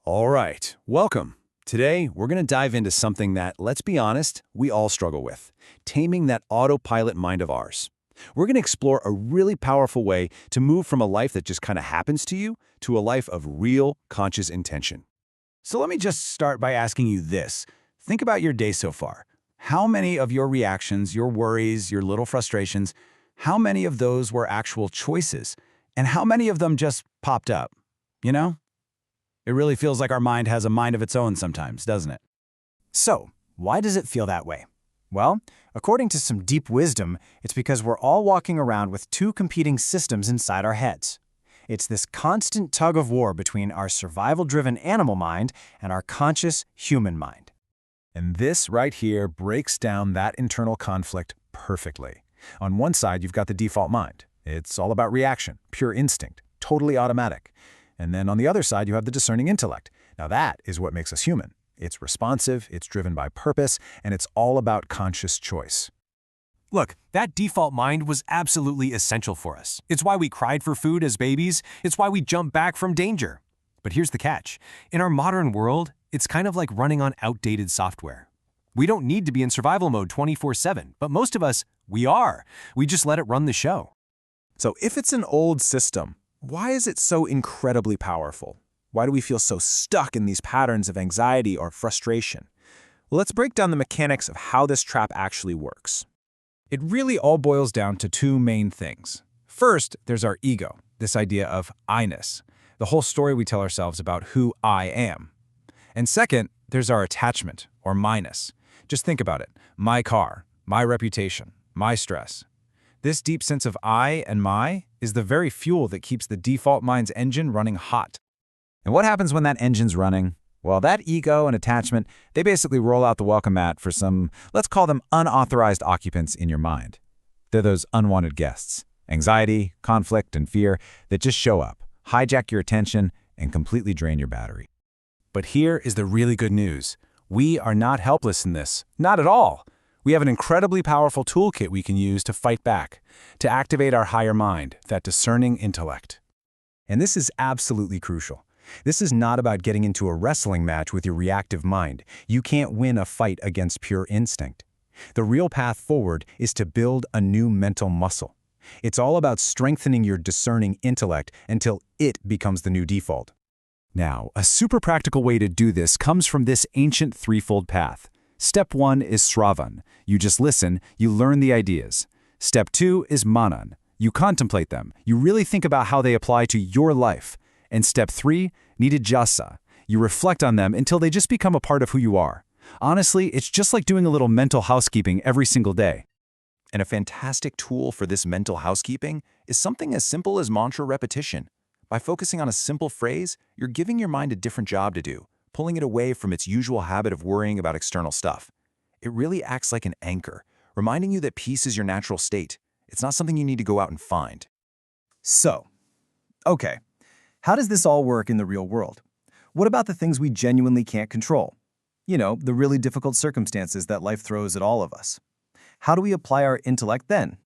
All right, welcome. Today, we're going to dive into something that, let's be honest, we all struggle with, taming that autopilot mind of ours. We're going to explore a really powerful way to move from a life that just kind of happens to you to a life of real, conscious intention. So let me just start by asking you this. Think about your day so far. How many of your reactions, your worries, your little frustrations, how many of those were actual choices? And how many of them just popped up? You know? It really feels like our mind has a mind of its own sometimes, doesn't it? So, why does it feel that way? Well, according to some deep wisdom, it's because we're all walking around with two competing systems inside our heads. It's this constant tug of war between our survival-driven animal mind and our conscious human mind. And this right here breaks down that internal conflict perfectly. On one side, you've got the default mind. It's all about reaction, pure instinct, totally automatic. And then on the other side, you have the discerning intellect. Now that is what makes us human. It's responsive, it's driven by purpose, and it's all about conscious choice. Look, that default mind was absolutely essential for us. It's why we cried for food as babies. It's why we jumped back from danger. But here's the catch. In our modern world, it's kind of like running on outdated software. We don't need to be in survival mode 24/7, but most of us, we are. We just let it run the show. So if it's an old system, why is it so incredibly powerful? Why do we feel so stuck in these patterns of anxiety or frustration? Well, let's break down the mechanics of how this trap actually works. It really all boils down to two main things. First, there's our ego, this idea of I-ness, the whole story we tell ourselves about who I am. And second, there's our attachment, or minus. Just think about it. My car, my reputation, my stress. This deep sense of I and my is the very fuel that keeps the default mind's engine running hot. And what happens when that engine's running? Well, that ego and attachment, they basically roll out the welcome mat for some, let's call them unauthorized occupants in your mind. They're those unwanted guests. Anxiety, conflict, and fear that just show up, hijack your attention, and completely drain your battery. But here is the really good news. We are not helpless in this. Not at all. We have an incredibly powerful toolkit we can use to fight back, to activate our higher mind, that discerning intellect. And this is absolutely crucial. This is not about getting into a wrestling match with your reactive mind. You can't win a fight against pure instinct. The real path forward is to build a new mental muscle. It's all about strengthening your discerning intellect until it becomes the new default. Now, a super practical way to do this comes from this ancient threefold path. Step 1 is Sravan. You just listen, you learn the ideas. Step 2 is Manan. You contemplate them. You really think about how they apply to your life. And step 3, Nidijasa. You reflect on them until they just become a part of who you are. Honestly, it's just like doing a little mental housekeeping every single day. And a fantastic tool for this mental housekeeping is something as simple as mantra repetition. By focusing on a simple phrase, you're giving your mind a different job to do, pulling it away from its usual habit of worrying about external stuff. It really acts like an anchor, reminding you that peace is your natural state. It's not something you need to go out and find. So, okay, how does this all work in the real world? What about the things we genuinely can't control? You know, the really difficult circumstances that life throws at all of us. How do we apply our intellect then?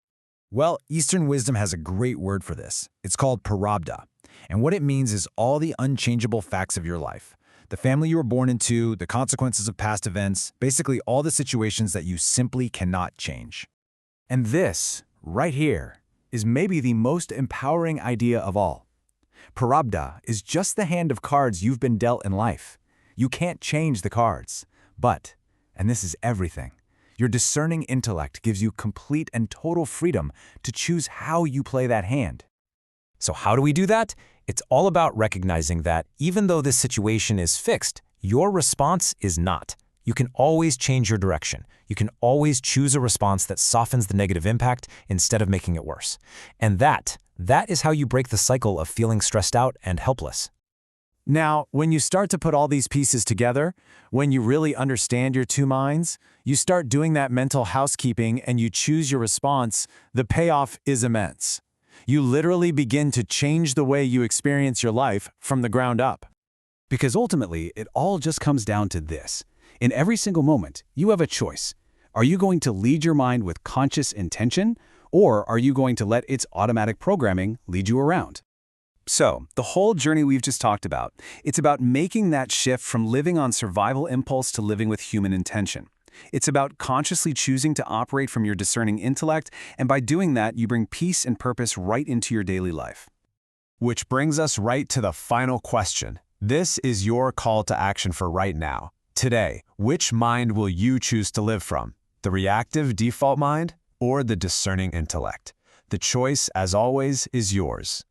Well, Eastern wisdom has a great word for this. It's called parabda. And what it means is all the unchangeable facts of your life. The family you were born into, the consequences of past events, basically all the situations that you simply cannot change. And this, right here, is maybe the most empowering idea of all. Parabda is just the hand of cards you've been dealt in life. You can't change the cards. But, and this is everything, your discerning intellect gives you complete and total freedom to choose how you play that hand. So how do we do that? It's all about recognizing that even though this situation is fixed, your response is not. You can always change your direction. You can always choose a response that softens the negative impact instead of making it worse. And that is how you break the cycle of feeling stressed out and helpless. Now, when you start to put all these pieces together, when you really understand your two minds, you start doing that mental housekeeping and you choose your response, the payoff is immense. You literally begin to change the way you experience your life from the ground up. Because ultimately, it all just comes down to this. In every single moment, you have a choice. Are you going to lead your mind with conscious intention, or are you going to let its automatic programming lead you around? So, the whole journey we've just talked about, it's about making that shift from living on survival impulse to living with human intention. It's about consciously choosing to operate from your discerning intellect, and by doing that, you bring peace and purpose right into your daily life. Which brings us right to the final question. This is your call to action for right now. Today, which mind will you choose to live from? The reactive default mind or the discerning intellect? The choice, as always, is yours.